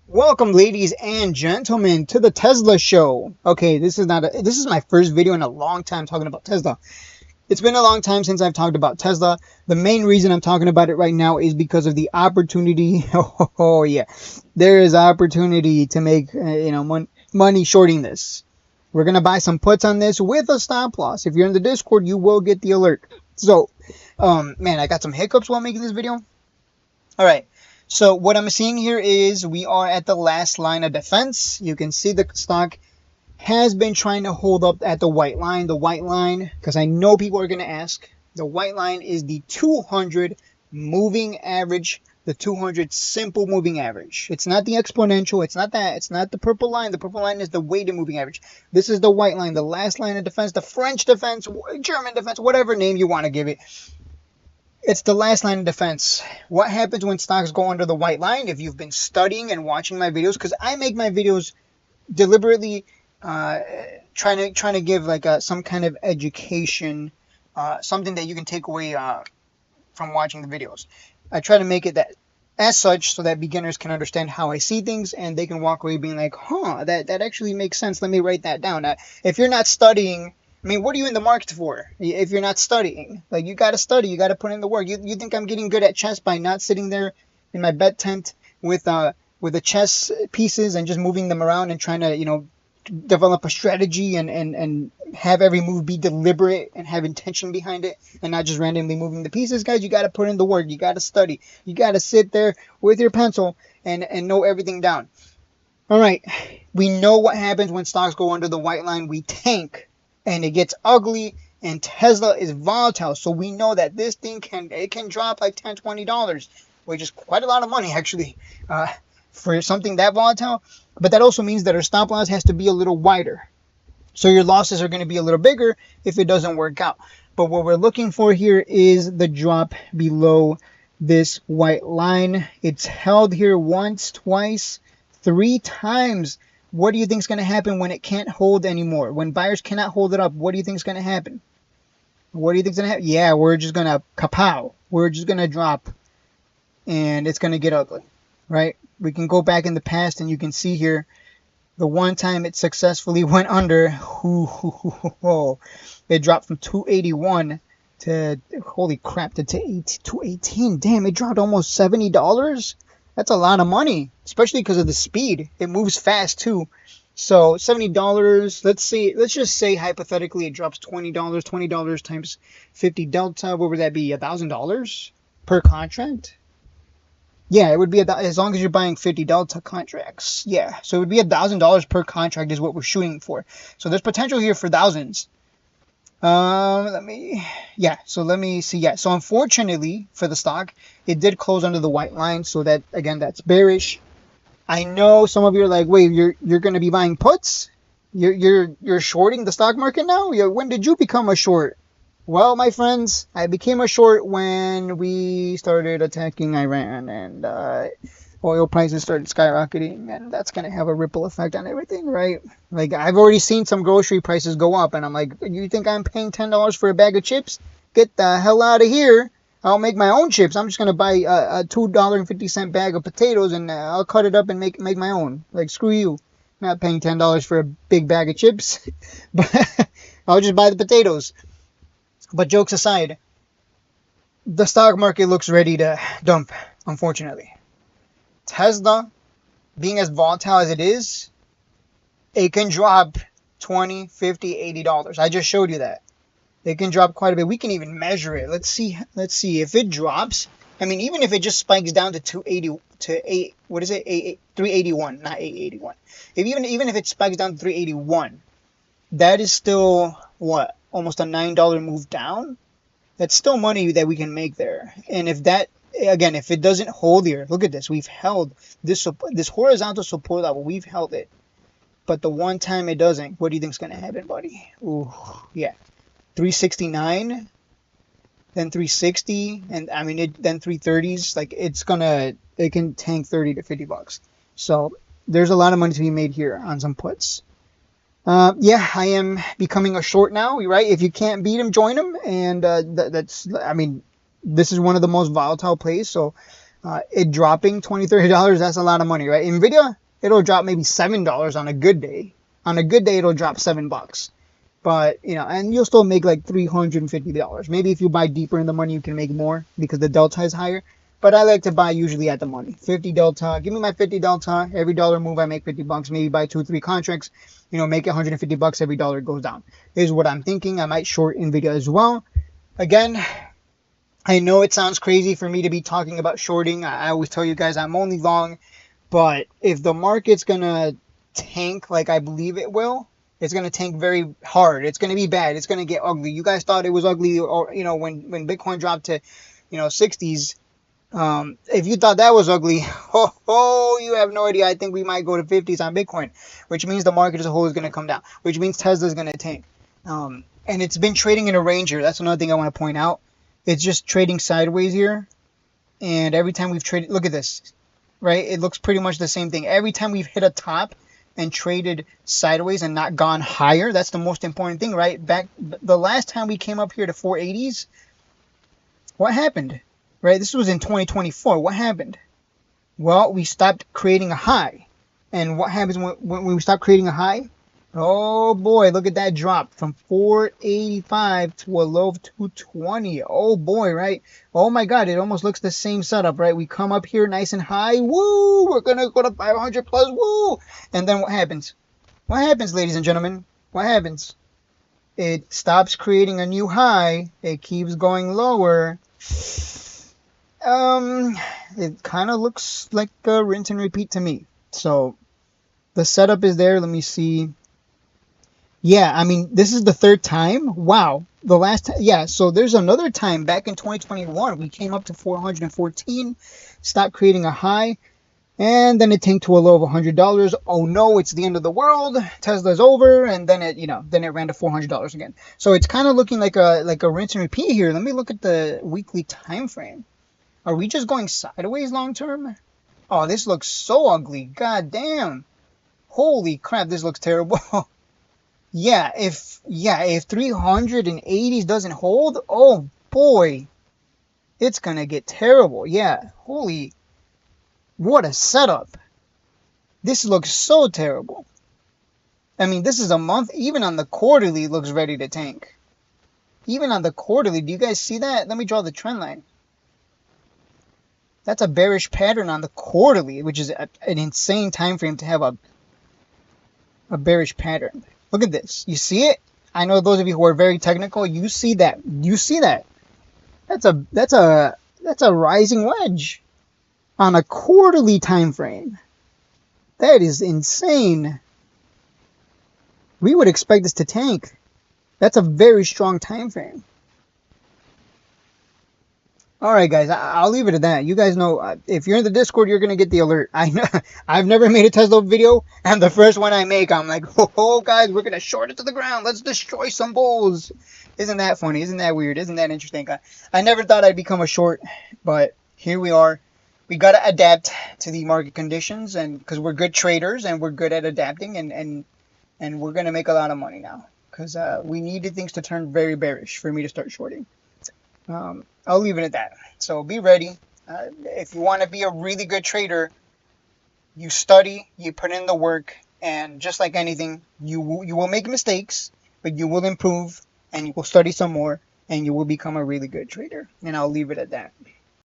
Welcome, ladies and gentlemen, to the Tesla show. Okay, this is my first video in a long time talking about Tesla. It's been a long time since I've talked about Tesla. The main reason I'm talking about it right now is because of the opportunity. Oh yeah, there is opportunity to make money shorting this. We're gonna buy some puts on this with a stop loss. If you're in the Discord, you will get the alert. So, man, I got some hiccups while making this video. All right. So what I'm seeing here is we are at the last line of defense. You can see the stock has been trying to hold up at the white line. The white line, because I know people are going to ask, the white line is the 200 moving average, the 200 simple moving average. It's not the exponential. It's not that. It's not the purple line. The purple line is the weighted moving average. This is the white line, the last line of defense, the French defense, German defense, whatever name you want to give it. It's the last line of defense. What happens when stocks go under the white line? If you've been studying and watching my videos, because I make my videos deliberately trying to give like some kind of education, something that you can take away from watching the videos. I try to make it that as such so that beginners can understand how I see things and they can walk away being like, huh, that actually makes sense. Let me write that down. If you're not studying, I mean, what are you in the market for if you're not studying? Like, you got to study. You got to put in the work. You think I'm getting good at chess by not sitting there in my bed tent with the chess pieces and just moving them around and trying to, develop a strategy and have every move be deliberate and have intention behind it and not just randomly moving the pieces? Guys, you got to put in the work. You got to study. You got to sit there with your pencil and know everything down. All right. We know what happens when stocks go under the white line. We tank. And it gets ugly, and Tesla is volatile. So we know that this thing can drop like $10, $20, which is quite a lot of money actually for something that volatile. But that also means that our stop loss has to be a little wider. So your losses are going to be a little bigger if it doesn't work out. But what we're looking for here is the drop below this white line. It's held here once, twice, 3 times. What do you think is going to happen when it can't hold anymore? When buyers cannot hold it up, what do you think is going to happen? What do you think is going to happen? Yeah, we're just going to kapow. We're just going to drop. And it's going to get ugly, right? We can go back in the past and you can see here the one time it successfully went under. It dropped from 281 to, holy crap, to 218. Damn, it dropped almost $70. That's a lot of money, especially because of the speed. It moves fast too. So $70, let's just say hypothetically it drops $20. $20 times 50 delta, what would that be? $1,000 per contract? Yeah, it would be as long as you're buying 50 delta contracts. Yeah, so it would be $1,000 per contract is what we're shooting for. So there's potential here for thousands. Let me see. Yeah, so unfortunately for the stock, it did close under the white line, so that, again, that's bearish. I know some of you are like, wait, you're going to be buying puts? You're shorting the stock market now? When did you become a short? Well, my friends, I became a short when we started attacking Iran and oil prices started skyrocketing, and that's going to have a ripple effect on everything, right? Like, I've already seen some grocery prices go up, and I'm like, you think I'm paying $10 for a bag of chips? Get the hell out of here. I'll make my own chips. I'm just going to buy a $2.50 bag of potatoes, and I'll cut it up and make my own. Like, screw you. I'm not paying $10 for a big bag of chips. But I'll just buy the potatoes. But jokes aside, the stock market looks ready to dump, unfortunately. Tesla, being as volatile as it is, it can drop $20, $50, $80. I just showed you that. It can drop quite a bit. We can even measure it. Let's see if it drops. I mean, even if it just spikes down to 381, not 881. Even if it spikes down to 381, that is still what? Almost a $9 move down. That's still money that we can make there. And if that, again, if it doesn't hold here, look at this. We've held this horizontal support level. We've held it. But the one time it doesn't, what do you think is going to happen, buddy? Ooh, yeah. 369, then 360, and I mean, then 330s. Like, it can tank 30 to $50. So there's a lot of money to be made here on some puts. Yeah, I am becoming a short now, right? If you can't beat him, join him. And I mean, this is one of the most volatile plays. So It dropping $20, $30, that's a lot of money, right? Nvidia, it'll drop maybe $7 on a good day. On a good day, it'll drop $7. But, you know, and you'll still make like $350. Maybe if you buy deeper in the money, you can make more because the delta is higher. But I like to buy usually at the money. 50 delta. Give me my 50 delta. Every dollar move, I make $50. Maybe buy 2 or 3 contracts. You know, make it $150 every dollar goes down. Is what I'm thinking. I might short Nvidia as well. Again, I know it sounds crazy for me to be talking about shorting. I always tell you guys I'm only long. But if the market's going to tank like I believe it will, it's going to tank very hard. It's going to be bad. It's going to get ugly. You guys thought it was ugly, or, you know, when Bitcoin dropped to, you know, 60s. If you thought that was ugly, you have no idea. I think we might go to 50s on Bitcoin, which means the market as a whole is going to come down, which means Tesla is going to tank. And it's been trading in a range here. That's another thing I want to point out. It's just trading sideways here. And every time we've traded, look at this, right? It looks pretty much the same thing. Every time we've hit a top and traded sideways and not gone higher, that's the most important thing, right? Back the last time we came up here to 480s, what happened? Right? This was in 2024. What happened? Well, we stopped creating a high. And what happens when we stop creating a high? Oh boy, look at that drop from 485 to a low of 220. Oh boy, right? Oh my God, it almost looks the same setup, right? We come up here nice and high. Woo! We're going to go to 500 plus. Woo! And then what happens? What happens, ladies and gentlemen? What happens? It stops creating a new high. It keeps going lower. It kind of looks like a rinse and repeat to me. So the setup is there. Let me see. Yeah, I mean, this is the third time. Wow. The last time, yeah, so there's another time back in 2021. We came up to 414, stopped creating a high, and then it tanked to a low of $100. Oh no, it's the end of the world. Tesla's over, and then it, then it ran to $400 again. So it's kind of looking like a rinse and repeat here. Let me look at the weekly time frame. Are we just going sideways long term? Oh, this looks so ugly. God damn. Holy crap, this looks terrible. Yeah, if 380s doesn't hold, oh boy, it's gonna get terrible. Yeah, holy, what a setup. This looks so terrible. I mean, this is a month. Even on the quarterly, it looks ready to tank. Even on the quarterly, do you guys see that? Let me draw the trend line. That's a bearish pattern on the quarterly, which is an insane time frame to have a bearish pattern. Look at this. You see it? I know those of you who are very technical, you see that. You see that? That's a rising wedge on a quarterly time frame. That is insane. We would expect this to tank. That's a very strong time frame. All right, guys, I'll leave it at that. You guys know, if you're in the Discord, you're going to get the alert. I know I've never made a Tesla video, and the first one I make, I'm like, oh, guys, we're going to short it to the ground. Let's destroy some bulls. Isn't that funny? Isn't that weird? Isn't that interesting? I never thought I'd become a short, but here we are. We got to adapt to the market conditions, and because we're good traders, and we're good at adapting, and we're going to make a lot of money now, because we needed things to turn very bearish for me to start shorting. I'll leave it at that. So be ready. If you want to be a really good trader, you study, you put in the work, and just like anything, you will make mistakes, but you will improve, and you will study some more, and you will become a really good trader. And I'll leave it at that.